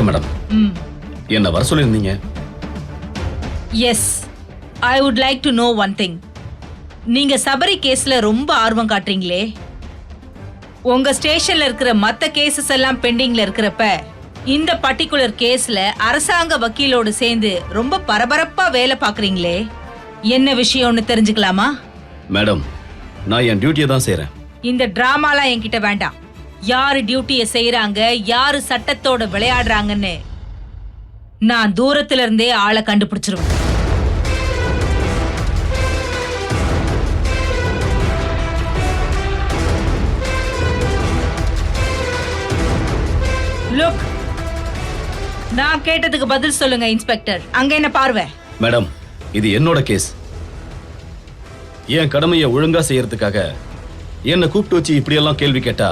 வணக்கம் மேடம். என்ன வர சொல்லியிருந்தீங்க? Yes, I would like to know one thing. நீங்க சபரி கேஸ்ல ரொம்ப ஆர்வம் காட்டுறீங்களே, உங்க ஸ்டேஷன்ல இருக்கிற மத்த கேசஸ் எல்லாம் பெண்டிங்ல இருக்கிறப்ப இந்த பர்டிகுலர் கேஸ்ல அரசாங்க வக்கீலோடு சேர்ந்து ரொம்ப பரபரப்பா வேலை பாக்குறீங்களே, என்ன விஷயம்னு தெரிஞ்சுக்கலாமா? மேடம், நான் என் டியூட்டியை தான் செய்றேன். இந்த டிராமாலாம் என்கிட்ட வேண்டாம். யாரு டியூட்டியை செய்யறாங்க, யாரு சட்டத்தோட விளையாடுறாங்கன்னு நான் தூரத்துல இருந்தே ஆளை கண்டுபிடிச்சிருவேன். லுக், நான் கேட்டதுக்கு பதில் சொல்லுங்க இன்ஸ்பெக்டர். அங்க என்ன பார்வை? மேடம், இது என்னோட கேஸ். என் கடமையை ஒழுங்கா செய்யறதுக்காக என்ன கூப்பிட்டு வச்சு இப்படியெல்லாம் கேள்வி கேட்டா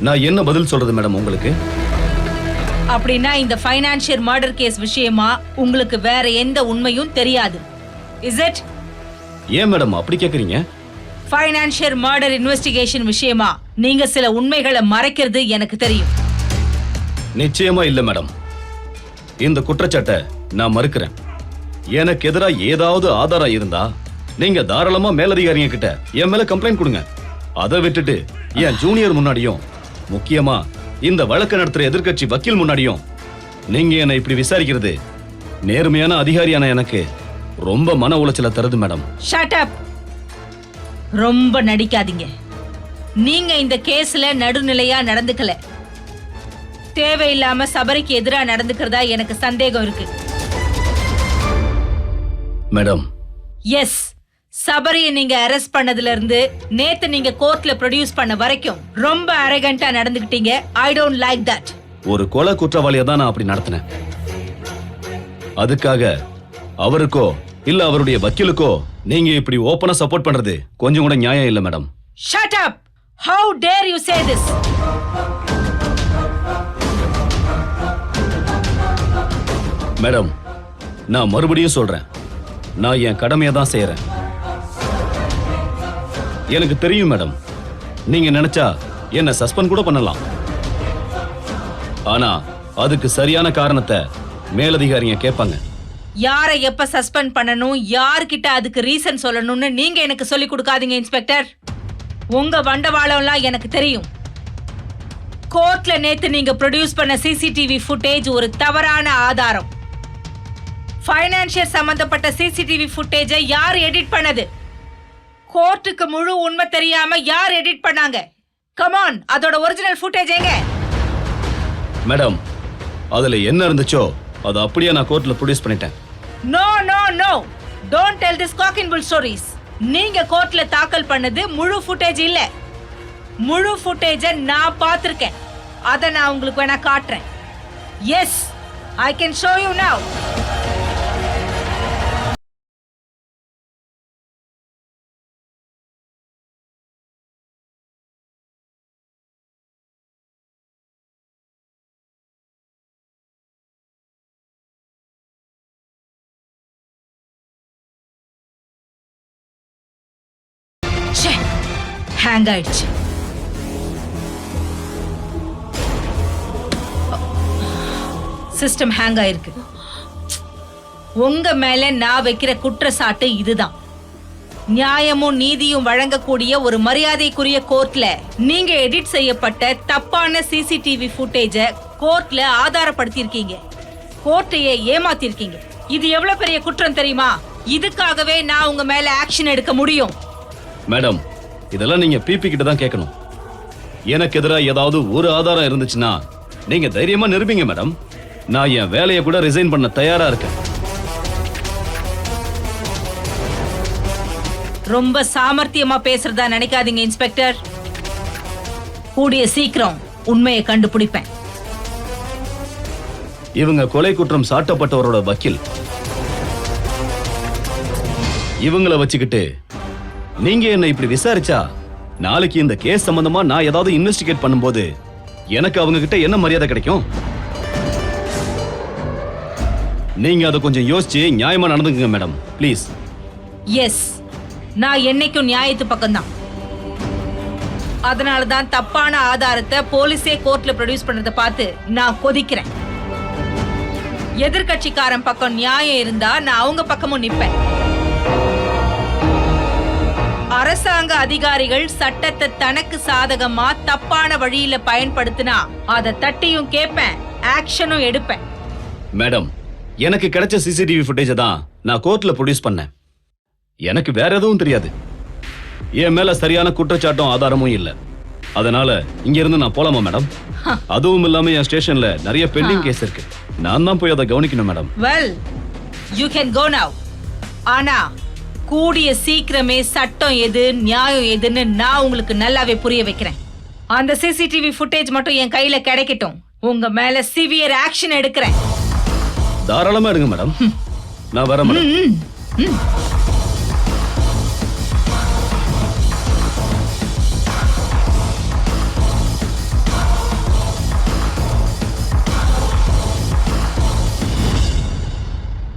நான் என்ன பதில் சொல்றது மேடம் உங்களுக்கு? அப்படின்னா இந்த ஃபைனான்சியல் மர்டர் கேஸ் விஷயமா உங்களுக்கு வேற எந்த உண்மையும் தெரியாது, இஸ் இட்? ஏன் மேடம் அப்படி கேக்குறீங்க? ஃபைனான்சியல் மர்டர் இன்வெஸ்டிகேஷன் விஷயமா நீங்க சில உண்மைகளை மறைக்கிறது எனக்கு தெரியும். நிச்சயமா இல்ல மேடம். இந்த குற்றச்சாட்டை நான் மறுக்கிறேன். எனக்கு எதிரா ஏதாவது ஆதாரம் இருந்தா நீங்க தாராளமா மேலதிகாரிங்க கிட்ட என் மேல கம்ப்ளைண்ட் கொடுங்க. அதை விட்டுட்டு என் ஜூனியர் முன்னாடியும், முக்கியமா இந்த வழக்கு நடத்துற எதிர்க்கட்சி வக்கீல் முன்னாடியும் நீங்க என்ன இப்படி விசாரிக்கிறது நேர்மையான அதிகாரியான எனக்கு ரொம்ப மன உளைச்சல தருது மேடம். ஷட் அப். ரொம்ப நடிக்காதீங்க. நீங்க இந்த கேஸ்ல நடுநிலையா நடந்துக்கல. தேவையில்லாம சபரிக்கு எதிரா நடந்துக்கிறதா எனக்கு சந்தேகம் இருக்கு. மேடம், எஸ், சபரியை நீங்க அரெஸ்ட் பண்ணதுல இருந்து நேத்து நீங்க கோர்ட்ல ப்ரொடியூஸ் பண்ண வரைக்கும் ரொம்ப அரகண்டா நடந்துக்கிட்டீங்க. I don't like that. ஒரு கொலை குற்றவாளியா தான் நான் அப்படி நடத்தினேன். அதுக்காக அவருக்கோ இல்ல அவருடைய வக்கீலுக்கோ நீங்க இப்படி ஓபனா சப்போர்ட் பண்றது கொஞ்சம் கூட நியாயம் இல்ல madam. Shut up. How dare you say this? Madam, நான் மறுபடியும் சொல்றேன், நான் என் கடமையை தான் செய்யறேன். எனக்கு தெரியும் மேடம், நீங்க நினைச்சா என்ன சஸ்பெண்ட் கூட பண்ணலாம். ஆனா அதுக்கு சரியான காரணத்தை மேலதிகாரிங்க கேட்பாங்க. யாரை எப்ப சஸ்பெண்ட் பண்ணணும், யார்கிட்ட அதுக்கு ரீசன் சொல்லணும்னு நீங்க எனக்கு சொல்லி கொடுக்காதீங்க இன்ஸ்பெக்டர். உங்க வண்டவாளம்லாம் எனக்கு தெரியும். கோர்ட்ல நேத்து நீங்க ப்ரொடியூஸ் பண்ண சிசிடிவி ஃபுட்டேஜ் ஒரு தவறான ஆதாரம். ஃபைனான்சியல் சம்பந்தப்பட்ட சிசிடிவி ஃபுட்டேஜை யார் எடிட் பண்ணது? கோர்ட்டுக்கு முழு உண்மை தெரியாம யார் எடிட் பண்ணாங்க? கம் ஆன், அதோட ஒரிஜினல் ஃபுட்டேஜ் எங்க? மேடம், அதுல என்ன இருந்துச்சோ அது அப்படியே நான் கோர்ட்ல ப்ரொடியூஸ் பண்ணிட்டேன். No no no, don't tell this cock and bull stories. நீங்க கோர்ட்ல தாக்கல் பண்ணது முழு ஃபுட்டேஜ் இல்ல. முழு ஃபுட்டேஜை நான் பார்த்திருக்கேன். அதை நான் உங்களுக்கு வேணா காட்டுறேன். Yes, I can show you now. Hang ஆயிடுச்சு. சிஸ்டம் ஹேங் ஆயிருக்கு. உங்க மேல நான் வைக்கிற குற்றச்சாட்டு இதுதான். நியாயமும் நீதியும் வழங்கக்கூடிய ஒரு மரியாதைக்குரிய கோர்ட்ல நீங்க எடிட் செய்யப்பட்ட தப்பான சிசிடிவி ஃபுட்டேஜ கோர்ட்ல ஆதாரப்படுத்தியிருக்கீங்க. கோர்ட்டையே ஏமாத்திருக்கீங்க. இது எவ்வளவு பெரிய குற்றம் தெரியுமா? இதுக்காகவே நான் உங்க மேல ஆக்ஷன் எடுக்க முடியும். மேடம், இதெல்லாம் நீங்க பிபி கிட்ட தான் கேட்கணும். எனக்கு எதிராக ஏதாவது ஒரு ஆதாரம் இருந்துச்சுன்னா நீங்க தைரியமா நிரூபிங்க மேடம். நான் என் வேலையை கூட ரிசைன் பண்ண தயாரா இருக்கேன். ரொம்ப சாமர்த்தியமா பேசுறதா நினைக்காதீங்க இன்ஸ்பெக்டர். கூடிய சீக்கிரம் உண்மையை கண்டுபிடிப்பேன். இவங்க கொலை குற்றம் சாட்டப்பட்டவரோட வக்கீல். இவங்களை வச்சுக்கிட்டு நீங்க என்ன இப்படி விசாரிச்சா நாளைக்கு இந்த கேஸ் சம்பந்தமா நான் ஏதாவது இன்வெஸ்டிகேட் பண்ணும்போது எனக்கு அவங்க கிட்ட என்ன மரியாதை கிடைக்கும்? நீங்க அதை கொஞ்சம் யோசிச்சு நியாயமா நடந்துக்குங்க மேடம், ப்ளீஸ். எஸ், நான் என்னைக்கும் நியாயத்து பக்கம்தான். அதனாலதான் தப்பான ஆதாரத்தை போலீஸே கோர்ட்ல ப்ரொடியூஸ் பண்றத பார்த்து நான் கொதிக்கிறேன். எதிர்கட்சிக்காரன் பக்கம் நியாயம் இருந்தா நான் அவங்க பக்கமும் நிப்பேன். அரசாங்க அதிகாரிகள் சட்டத்தை தனக்கு சாதகமா தப்பான வழியில பயன்படுத்தினா அதை தட்டியும் கேட்பேன், ஆக்ஷனும் எடுப்பேன். மேடம், எனக்கு கிடைச்ச சிசிடிவி ஃபுட்டேஜை தான் நான் கோர்ட்ல ப்ரொடியூஸ் பண்ணேன். எனக்கு வேற எதுவும் தெரியாது. என் மேல சரியான குற்றச்சாட்டும் ஆதாரமும் இல்ல. அதனால இங்க இருந்து நான் போலாமா மேடம்? அதுவும் இல்லாம என் ஸ்டேஷன்ல நிறைய பெண்டிங் கேஸ் இருக்கு. நான் தான் போய் அதை கவனிக்கணும் madam. Well, you can go now. ஆனா கூடிய சீக்கிரமே சட்டம் எது நியாயம் எதுன்னு நான் உங்களுக்கு நல்லாவே புரிய வைக்கிறேன். அந்த சிசிடிவி ஃபுட்டேஜ் மட்டும் என் கையில கிடைக்கட்டும். உங்க மேல சிவியர் ஆக்ஷன் எடுக்கிறேன். தாராளமா எடுங்க மேடம். நான் வரேன் மேடம்.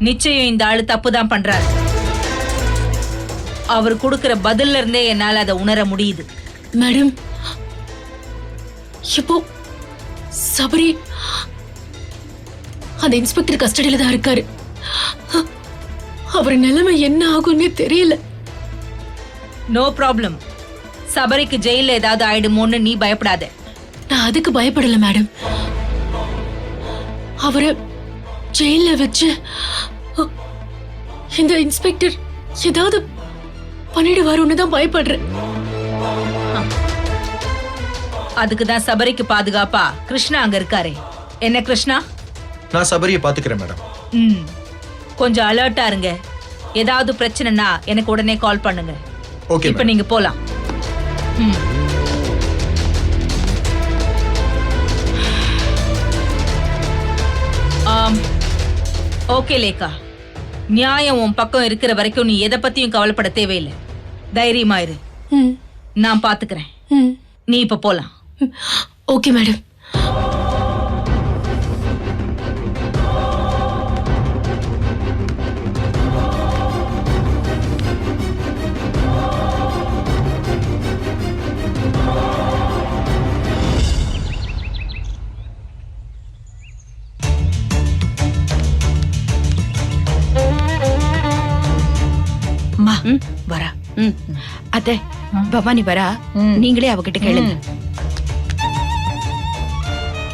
நிச்சயம் இந்த ஆளு தப்பு தான் பண்றாரு. அவர் கொடுக்கிற பதில்ல இருந்தே என்னால அதை உணர முடியுது. மேடம், இப்போ சபரி அந்த இன்ஸ்பெக்டர் கஸ்டடியில தான் இருக்காரு. அவர் நிலைமை என்ன ஆகும்னே தெரியல. No problem. சபரிக்கு ஜெயில ஏதாவது ஆயிடுமோன்னு நீ பயப்படாத. நான் அதுக்கு பயப்படல மேடம். அவரை ஜெயில வச்சு இந்த இன்ஸ்பெக்டர் ஏதாவது பண்ணிடுவாருன்னு தான் பயப்படுறேன். அதுக்கு தான் சபரிக்கு பாதுகாப்பா கிருஷ்ணா அங்க இருக்காரே. என்ன கிருஷ்ணா? நான் சபரியை பாத்துக்கிறேன் மேடம். கொஞ்சம் அலர்ட்டா இருங்க. ஏதாவது பிரச்சனைனா எனக்கு உடனே கால் பண்ணுங்க. ஓகே. இப்ப நீங்க போலாம். ஓகே லேக்கா, நியாயம் உன் பக்கம் இருக்கிற வரைக்கும் நீ எதை பத்தியும் கவலைப்பட தேவையில்லை. தைரியமா இரு, நான் பாத்துக்கிறேன். நீ இப்ப போலாம். Okay madam. வரா. அத்தை, பவானி வரா, நீங்களே அவகிட்ட கேளுங்க.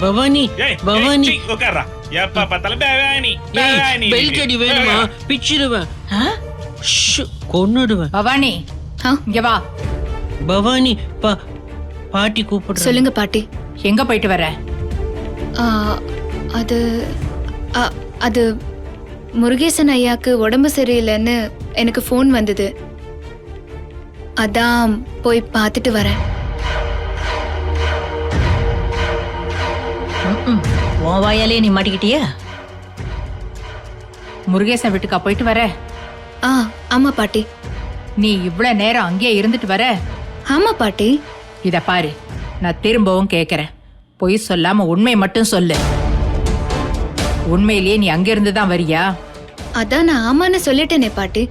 பவானி, பவானி உட்கார்றா. எப்ப பார்த்தாலும் பவானி பவானி. பெல் கடி வேணுமா? பிச்சிடுவேன், கொன்னுடுவேன். பவானி, இங்க வா. பவானி, பாட்டி கூப்பிடுறேன். சொல்லுங்க பாட்டி. எங்க போயிட்டு வர? அது அது முருகேசன் ஐயாக்கு உடம்பு சரியில்லைன்னு எனக்கு ஃபோன் வந்தது. அதான் போய் பார்த்துட்டு வரேன். உன் வாயாலே நீ மாட்டிக்கிட்டியா? முருகேசன் வீட்டுக்கா போயிட்டு வர? ஆமா பாட்டி. நீ இவ்வளவு நேரம் அங்கேயே இருந்துட்டு வர? ஆமா பாட்டி. இத பாரு, நான் திரும்பவும் கேக்குறேன். பொய் சொல்லாம உண்மை மட்டும் சொல்லு. உண்மையிலேயே நீ அங்க இருந்து தான் வரியா? அதான் நான் ஆமான்னு சொல்லிட்டேனே பாட்டி.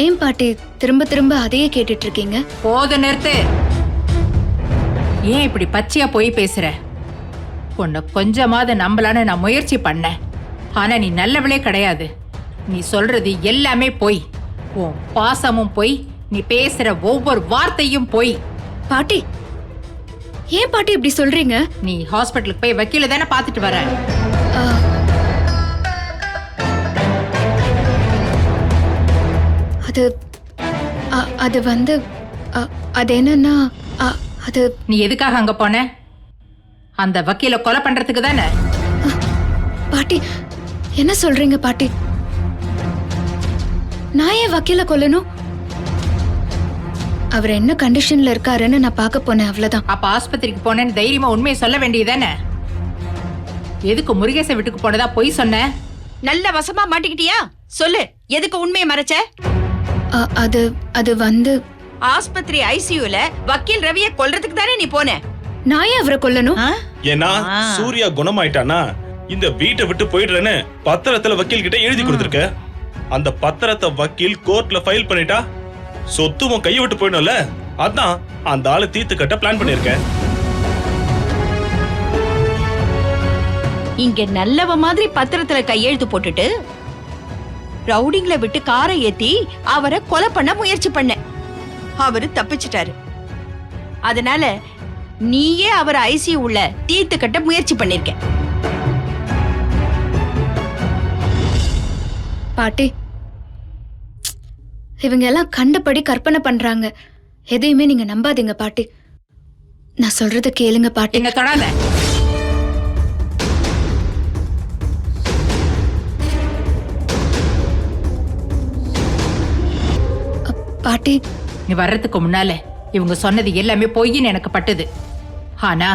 ஏன் பாட்டி திரும்ப திரும்ப அதையே கேட்டுட்டு இருக்கீங்க? போத நிறுத்து. ஏன் இப்படி பச்சையா போய் பேசுற? உன்னை கொஞ்சமாவது நம்பலான்னு நான் முயற்சி பண்ணேன். ஆனா நீ நல்லவளே கிடையாது. நீ சொல்றது எல்லாமே பொய். உன் பாசமும் பொய், நீ பேசுற ஒவ்வொரு வார்த்தையும் பொய். பாட்டி, ஏன் பாட்டி இப்படி சொல்றீங்க? நீ ஹாஸ்பிட்டலுக்கு போய் வக்கீல தானே பாத்துட்டு வர. அது வந்து அது என்னன்னா அது. நீ எதுக்காக அங்க போன? அந்த வக்கீல கொலை பண்றதுக்கு தானே? பாட்டி என்ன சொல்றீங்க பாட்டி? நான் ஏன் வக்கீல கொல்லணும்? அவர் என்ன கண்டிஷன்ல இருக்காருன்னு நான் பார்க்க போனேன், அவ்வளவுதான். அப்ப ஆஸ்பத்திரிக்கு போனேன்னு தைரியமா உண்மையை சொல்ல வேண்டியதானே? எதுக்கு முருகேச வீட்டுக்கு போனதா பொய் சொன்ன? நல்ல வசமா மாட்டிக்கிட்டியா? சொல்லு, எதுக்கு உண்மையை மறைச்ச? அது அது வந்து ஆஸ்பத்திரி ஐசியூல வக்கீல் ரவியை கொல்றதுக்கு தானே நீ போன? நான் ஏன் அவரை கொல்லணும்? ஏன்னா சூர்யா குணமாயிட்டானா இந்த வீட்டை விட்டு போயிடுறேன்னு பத்திரத்துல வக்கீல் கிட்ட எழுதி கொடுத்திருக்க. அந்த பத்திரத்தை வக்கீல் கோர்ட்ல ஃபைல் பண்ணிட்டா சொத்து உன் கையை விட்டு போயிடும்ல. அதான் அந்த ஆளு தீர்த்து கட்ட பிளான் பண்ணிருக்க. இங்க நல்லவ மாதிரி பத்திரத்துல கையெழுத்து போட்டுட்டு ரவுடிங்களை விட்டு காரை ஏத்தி அவரை கொலை பண்ண முயற்சி பண்ண. அவரு தப்பிச்சிட்டாரு. அதனால நீயே அவரை ஐசியூ உள்ள தீர்த்து கட்ட முயற்சி பண்ணிருக்க. பாட்டி, இவங்க எல்லாம் கண்டபடி கற்பனை பண்றாங்க. எதையுமே நீங்க நம்பாதீங்க பாட்டி. நான் சொல்றத கேளுங்க பாட்டி. என்ன தொடாத. பாட்டி, நீ வர்றதுக்கு முன்னால இவங்க சொன்னது எல்லாமே பொய்ன்னு எனக்கு பட்டுது. ஆனா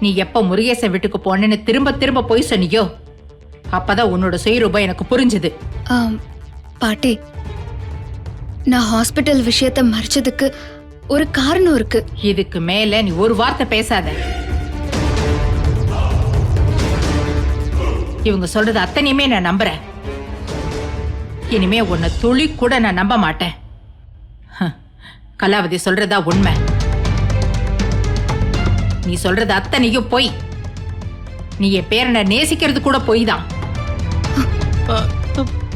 நீ எப்ப முருகேசன் வீட்டுக்கு போனேன்னு திரும்ப திரும்ப பொய் சொன்னியோ அப்பதான் உன்னோட சுயரூபம் எனக்கு புரிஞ்சுது. பாட்டி, நான் ஹாஸ்பிட்டல் விஷயத்த மறைச்சதுக்கு ஒரு காரணம் இருக்கு. இதுக்கு மேல நீ ஒரு வார்த்தை பேசாத. இவங்க சொல்றது அத்தனையுமே நான் நம்புறேன். இனிமே உன்னை துளி கூட நான் நம்ப மாட்டேன். கலாவதி சொல்றதா உண்மை. நீ சொல்றது அத்தனையும் பொய். நீ என் பேரனை நேசிக்கிறது கூட பொய் தான்.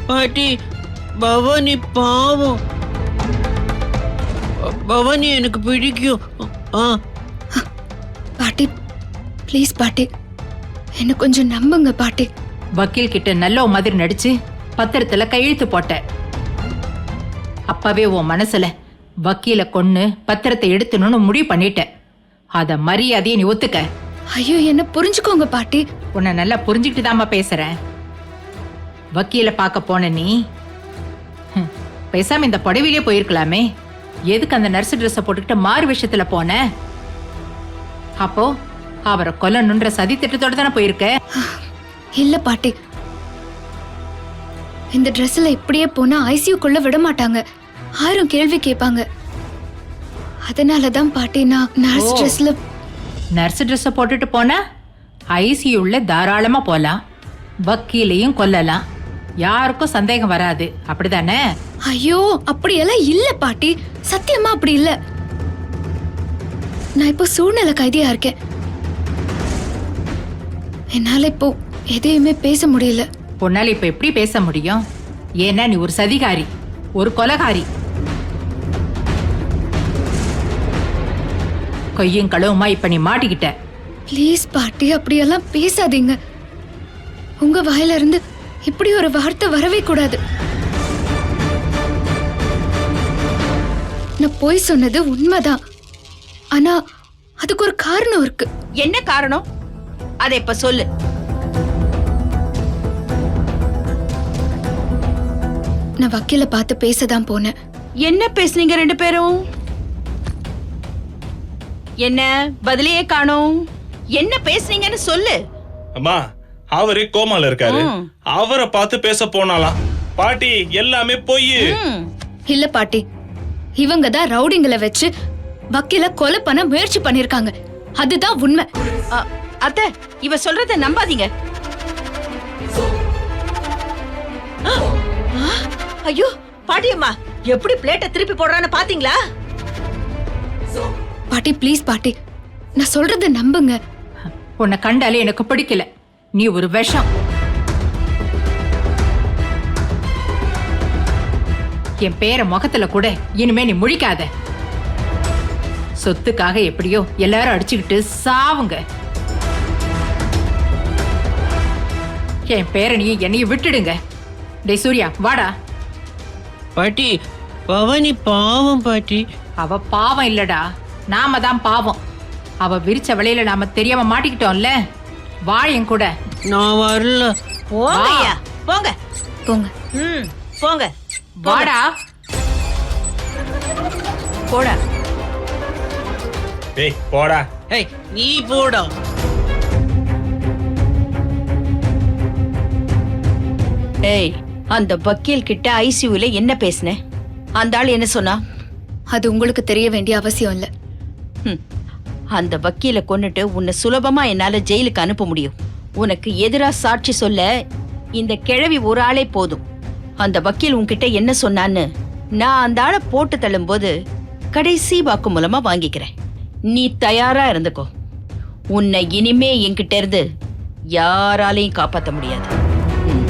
பாட்டி, பவானி பாவம். பவானி எனக்கு பிடிக்கும். பாட்டி ப்ளீஸ் பாட்டி, என்ன கொஞ்சம் நம்புங்க பாட்டி. வக்கீல் கிட்ட நல்ல மாதிரி நடிச்சு பத்திரத்துல கையெழுத்து போட்ட. அப்பவே உன் மனசுல வக்கீல கொன்னு பத்திரத்தை எடுத்துணும்னு முடிவு பண்ணிட்ட. அத மரியாதையை நீ ஒத்துக்க. ஐயோ, என்ன புரிஞ்சுக்கோங்க பாட்டி. உன்னை நல்லா புரிஞ்சுக்கிட்டு தாமா பேசுறேன். வக்கீல பார்க்க போன நீ பேசாம இந்த புடவையிலே போயிருக்கலாமே. எதுக்கு அந்த நர்ஸ் ட்ரெஸ் போட்டுக்கிட்டு மாறு விஷயத்துல போன? அப்போ அவரை கொல்லணுன்ற சதி திட்டத்தோட தானே போயிருக்க. இல்ல பாட்டி, இந்த ட்ரெஸ்ல இப்படியே போனா ஐசியூக்குள்ள விட மாட்டாங்க. 1000 கேள்வி கேட்பாங்க. அதனாலதான் பாட்டி நான் நர்ஸ் ட்ரெஸ்ல. நர்ஸ் ட்ரெஸ் போட்டுட்டு போனா ஐசியூல தாராளமா போலாம். வக்கீலையும் கொல்லலாம். யாருக்கும் சந்தேகம் வராது. அப்படிதானே? ஐயோ, அப்படியெல்லாம் இல்ல பாட்டி. சத்தியமா அப்படி இல்ல. நான் இப்போ சூழ்நிலை கைதியா இருக்கேன். என்னால இப்போ எதையுமே பேச முடியல. உன்னால இப்ப எப்படி பேச முடியும்? ஏன்னா நீ ஒரு சதிகாரி, ஒரு கொலைகாரி. கையும் களவுமா இப்ப நீ மாட்டிக்கிட்ட. ப்ளீஸ் பாட்டி, அப்படியெல்லாம் பேசாதீங்க. உங்க வாயில இருந்து இப்படி ஒரு வார்த்தை வரவே கூடாது. நான் போய் சொன்னது உண்மைதான். ஆனா அதுக்கு ஒரு காரணம் இருக்கு. என்ன காரணம்? அதை இப்ப சொல்லு. நான் வக்கீல பார்த்து பேசதான் போனேன். என்ன பேசுனீங்க ரெண்டு பேரும்? என்ன பதிலையே காணோம்? என்ன பேசுனீங்கன்னு சொல்லு. அம்மா, அவரே கோமால இருக்காரு. அவரை பார்த்து பேச போனாலாம். பாட்டி, எல்லாமே போய். இல்ல பாட்டி, இவங்க தான் ரவுடிங்களை வச்சு வக்கீல கொலை பண்ண முயற்சி பண்ணிருக்காங்க. அதுதான் உண்மை. அத்தை, இவ சொல்றத நம்பாதீங்க. ஐயோ பாட்டியம்மா, எப்படி பிளேட்டை திருப்பி போடுறான்னு பாத்தீங்களா? பாட்டி ப்ளீஸ் பாட்டி, நான் சொல்றத நம்புங்க. உன்னை கண்டாலே எனக்கு பிடிக்கல. நீ ஒரு விஷம். என் பேர முகத்துல கூட இனிமே நீ முழிக்காத. சொத்துக்காக எப்படியோ எல்லாரும் அடிச்சுக்கிட்டு சாவுங்க. என் பேரனையும் என்னையும் விட்டுடுங்க. டேய் சூர்யா, வாடா. பாட்டி, பவானி பாவம் பாட்டி. அவ பாவம் இல்லடா, நாம தான் பாவம். அவ விரிச்ச வலையில நாம தெரியாம மாட்டிக்கிட்டோம்ல. வா என் கூட. நான் வரல. போங்க ஐயா, போங்க போங்க. போங்க. வாடா. போடா. டேய் போடா. ஏய், நீ போடா. ஏய், அந்த வக்கீல் கிட்ட ஐசியூல என்ன பேசுன? அந்த ஆள் என்ன சொன்னா? அது உங்களுக்கு தெரிய வேண்டிய அவசியம் இல்ல. அந்த வக்கீல கொன்னுட்டு உன்னை சுலபமா என்னால ஜெயிலுக்கு அனுப்ப முடியும். உனக்கு எதிரா சாட்சி சொல்ல இந்த கிழவி ஒரு ஆளே போதும். அந்த வக்கீல் உன்கிட்ட என்ன சொன்னான்னு நான் அந்த ஆளை போட்டு தள்ளும்போது கடைசி வாக்கு மூலமா வாங்கிக்கிறேன். நீ தயாரா இருந்துக்கோ. உன்னை இனிமே என்கிட்ட இருந்து யாராலையும் காப்பாற்ற முடியாது. ம்.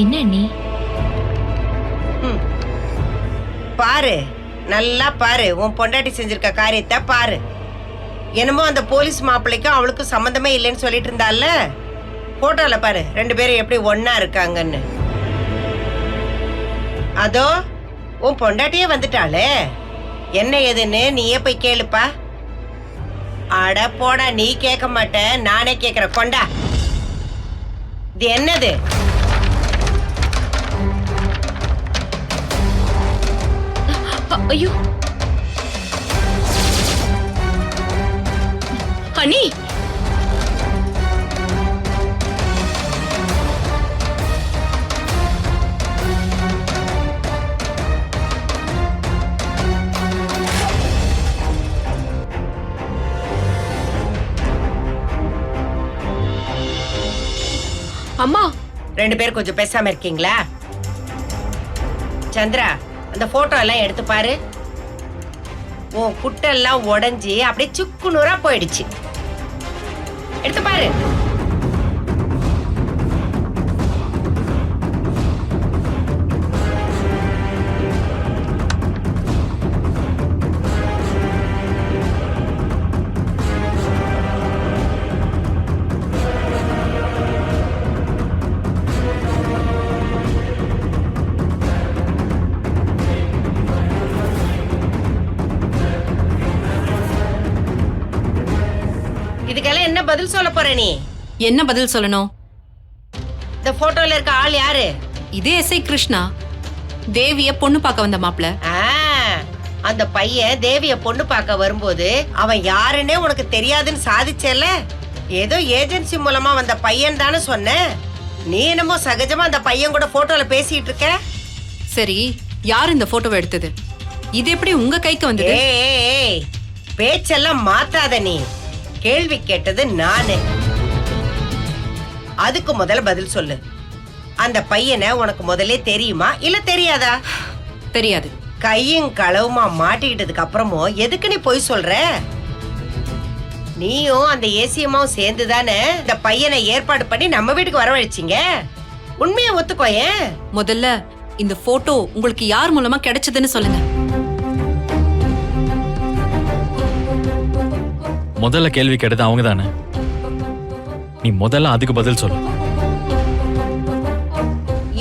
என்ன நீ பாரு, நல்லா பாரு, உன் பொண்டாட்டி செஞ்சிருக்க காரியத்தை பாரு. என்னமோ அந்த போலீஸ் மாப்பிள்ளைக்கும் அவளுக்கும் சம்மந்தமே இல்லைன்னு சொல்லிட்டு இருந்தால, போட்டோல பாரு 2 பேரும் எப்படி ஒன்னா இருக்காங்கன்னு. அதோ உன் பொண்டாட்டியே வந்துட்டாளே, என்ன ஏதுன்னு நீயே போய் கேளுப்பா. அட போடா, நீ கேட்க மாட்ட, நானே கேக்குறேன். கொண்டா. இது என்னது? ஐயோ அண்ணி, அம்மா 2 பேரும் கொஞ்சம் பேசாம இருக்கீங்களா? சந்திரா, அந்த போட்டோ எல்லாம் எடுத்து பாரு. உன் குட்டெல்லாம் உடைஞ்சி அப்படியே சுக்கு நூறா போயிடுச்சு. எடுத்து பாரு. இதுக்கெல்லாம் என்ன பதில் சொல்ல போற நீ? என்ன பதில் சொல்லணும்? இந்த போட்டோல இருக்க ஆள் யாரு? இதே எஸ்ஐ கிருஷ்ணா, தேவிய பொண்ணு பார்க்க வந்த மாப்ள. அந்த பையன் தேவிய பொண்ணு பார்க்க வரும்போது அவன் யாருன்னே உனக்கு தெரியாதுன்னு சாதிச்சேல. ஏதோ ஏஜென்சி மூலமா வந்த பையன் தானே சொன்ன. நீ என்னமோ சகஜமா அந்த பையன் கூட போட்டோல பேசிட்டு இருக்க. சரி, யார் இந்த போட்டோவை எடுத்தது? இது எப்படி உங்க கைக்கு வந்தது? ஏய், பேச்செல்லாம் மாத்தாத நீ. கேள்வி கேட்டது நானு. அதுக்கு முதல்ல பதில் சொல்லு. அந்த பையனை உனக்கு முதல்ல தெரியுமா இல்ல தெரியாதா? தெரியாது. கையும் களவுமா மாட்டிக்கிட்டதுக்கு அப்புறமும் எதுக்கு நீ போய் சொல்ற? நீயும் அந்த ஏசியம்மாவும் சேர்ந்து தானே இந்த பையனை ஏற்பாடு பண்ணி நம்ம வீட்டுக்கு வரவழைச்சிங்க. உண்மையை ஒத்துக்கோயேன். முதல்ல இந்த போட்டோ உங்களுக்கு யார் மூலமா கிடைச்சதுன்னு சொல்லுங்க. முதல்ல கேள்வி கேட்டது அவங்க தானே. நீ முதல்ல அதுக்கு பதில் சொல்லு.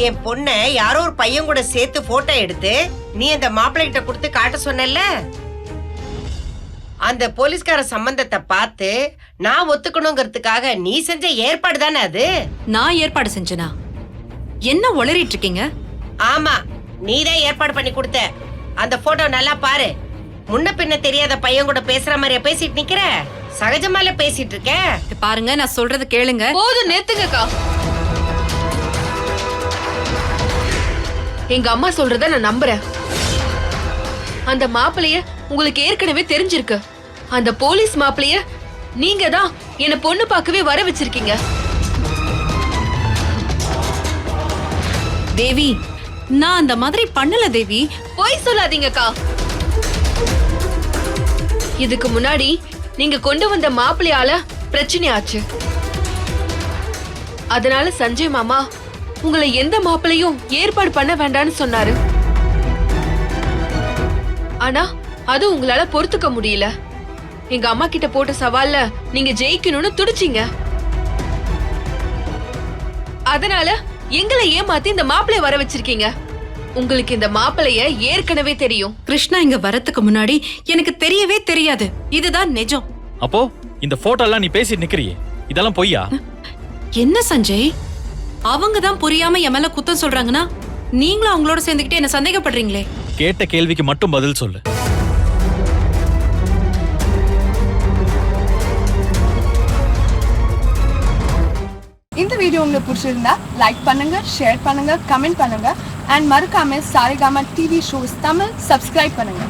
என் பொண்ண யாரோ ஒரு பையன் கூட சேர்த்து போட்டோ எடுத்து நீ அந்த மாப்பிள்ளை கிட்ட கொடுத்து காட்ட சொன்னல. அந்த போலீஸ்கார சம்பந்தத்தை பார்த்து நான் ஒத்துக்கணுங்கிறதுக்காக நீ செஞ்ச ஏற்பாடு தானே அது? நான் ஏற்பாடு செஞ்சனா? என்ன உளறிட்டு இருக்கீங்க? ஆமா, நீதான் ஏற்பாடு பண்ணி கொடுத்த. அந்த போட்டோ நல்லா பாரு. முன்ன பின்ன தெரியாத பையன் கூட பேசுற மாதிரியா பேசிட்டு நிக்கிற? சகஜமால பேசிட்டு இருக்க. பாருங்க, நான் சொல்றது கேளுங்க. போதும், நிறுத்துங்கக்கா. எங்க அம்மா சொல்றத நான் நம்புறேன். அந்த மாப்பிளைய உங்களுக்கு ஏற்கனவே தெரிஞ்சிருக்கு. அந்த போலீஸ் மாப்பிளைய நீங்க தான் என்ன பொண்ணு பார்க்கவே வர வச்சிருக்கீங்க. தேவி, நான் அந்த மாதிரி பண்ணல தேவி. போய் சொல்லாதீங்கக்கா. இதுக்கு முன்னாடி நீங்க கொண்டு வந்த மாப்பிள்ளையால பிரச்சனை ஆச்சு. அதனால சஞ்சய் மாமா உங்களை எந்த மாப்பிளையும் ஏற்பாடு பண்ண வேண்டாம்னு சொன்னாரு. ஆனா அது உங்களால பொறுத்துக்க முடியல. எங்க அம்மா கிட்ட போட்ட சவால்ல நீங்க ஜெயிக்கணும்னு துடிச்சீங்க. அதனால எங்களை ஏமாத்தி இந்த மாப்பிளைய வர வச்சிருக்கீங்க. உங்களுக்கு இந்த மாப்பிளைய ஏற்கனவே தெரியும். கிருஷ்ணா இங்க வரதுக்கு முன்னாடி எனக்கு தெரியவே தெரியாது. இதுதான் நிஜம். அப்போ இந்த போட்டோ எல்லாம் நீ பேசிட்டு நிக்கிறியே, இதெல்லாம் பொய்யா? என்ன சஞ்சய், அவங்க தான் புரியாம என் மேல குத்தம் சொல்றாங்கன்னா நீங்களும் அவங்களோட சேர்ந்துக்கிட்டு என்ன சந்தேகப்படுறீங்களே? கேட்ட கேள்விக்கு மட்டும் பதில் சொல்லு. இந்த வீடியோ உங்களுக்கு பிடிச்சிருந்தா லைக் பண்ணுங்க, ஷேர் பண்ணுங்க, கமெண்ட் பண்ணுங்க அண்ட் மறக்காம Saregama TV shows Tamil subscribe பண்ணுங்க.